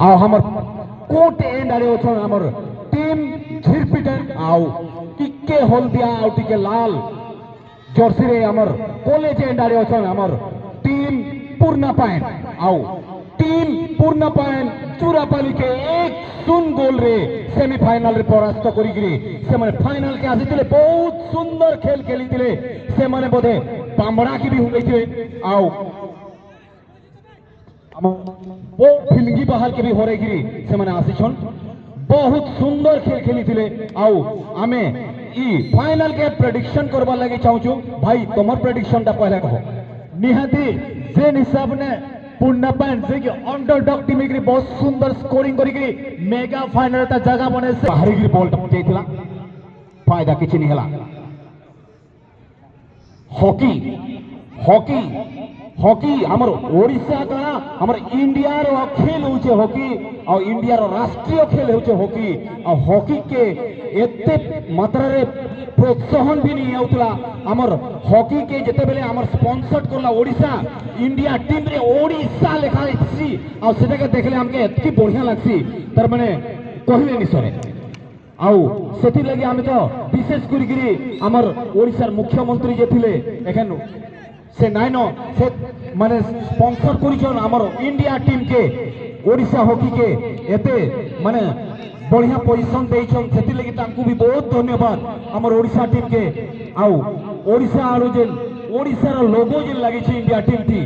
ଆଉ हमर coat and आरे अछन हमर टीम झिरपिटन आउ टिके हल्दिया आउ टिके लाल जर्सी रे हमर कॉलेज एंड आरे अछन हमर टीम पूर्णा पायन आउ टीम पूर्णा पायन चूरापाली के 1-0 गोल रे सेमीफाइनल रे परास्त करिगिरी से माने फाइनल के आसीतिले बहुत सुंदर खेल खेलितिले से माने बोधे पामड़ा की भी हुइथिले आउ वो फिलंगी बहाल के भी होरेगिरी से माने आसीछन बहुत सुंदर खेल खेलितिले आउ आमे ई फाइनल के प्रेडिक्शन करबा लागि चाहूछु भाई तमर प्रेडिक्शन ता पहले कहो निहाती जे हिसाब ने पूर्णा पायन जे कि अंडरडॉग टीम के बहुत सुंदर स्कोरिंग करिकरी मेगा फाइनल ता जगह बने से बाहरी बॉल टपकेथिला फायदा किछि नि हला हॉकी हॉकी हॉकी हमर ओडिशा का हमर इंडिया रो खेल होचे हॉकी और इंडिया रो राष्ट्रीय खेल होचे हॉकी और हॉकी के एते मात्रा रे प्रोत्साहन भी नहीं होतला हमर हॉकी के जते बेले हमर स्पॉन्सर्ड करला ओडिशा इंडिया टीम रे ओडिशा लेखा छी और सेटा के देखले हमके एतकी बढ़िया लागसी तर माने कहिले नि सरे आउ सेति लागि हम तो विशेष करिगिरी हमर ओडिशार मुख्यमंत्री जे थिले एखन से नाइनो से माने स्पॉन्सर करिछन हमर इंडिया टीम के ओडिशा हॉकी के एते माने बढ़िया पोजीशन देइछन सेति लागि तांकु भी बहुत धन्यवाद हमर ओडिशा टीम के आउ ओडिशा आरो जे ओडिसा रो लोगो जे लागि छै इंडिया टीम थी।